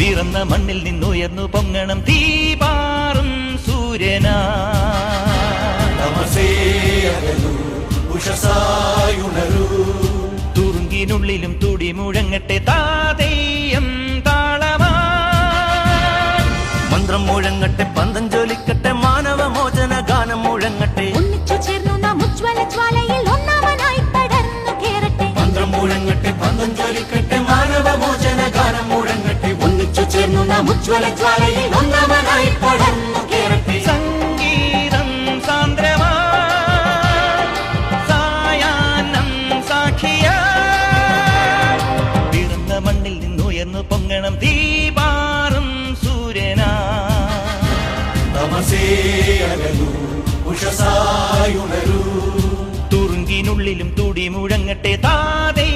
പിറന്ന മണ്ണിൽ നിന്നുയർന്നു പൊങ്ങണം തീപാറും സൂര്യനാ. തുറുങ്കിനുള്ളിലും തുടി മുഴങ്ങട്ടെ താതെയ്യം താളമാ. മന്ത്രം മുഴങ്ങട്ടെ പന്തം ജ്വലിക്കട്ടെ മാനവമോചന ഗാനം മുഴങ്ങട്ടെ. ഒന്നിച്ചു ചേർന്നു നാം ഉജ്ജ്വല ജ്വാലയിൽ ഒന്നാമനായി പടർന്നു കേറട്ടെ. മന്ത്രം മുഴങ്ങട്ടെ പന്തം ജ്വലിക്കട്ടെ മാനവമോചന ഗാനം മുഴങ്ങട്ടെ. ഒന്നിച്ചു ചേർന്നു നാം ഉജ്ജ്വല ജ്വാലയിൽ ഒന്നാമനായി പടർന്നു കേറട്ടെ. സംഗീതം സാന്ദ്രമാ സായാഹ്നം സാക്ഷിയാ. പിറന്ന മണ്ണിൽ നിന്നുയർന്നു പൊങ്ങണം തീപാറും സൂര്യനാ. തുറുങ്കിനുള്ളിലും തുടി മുഴങ്ങട്ടെ താതേ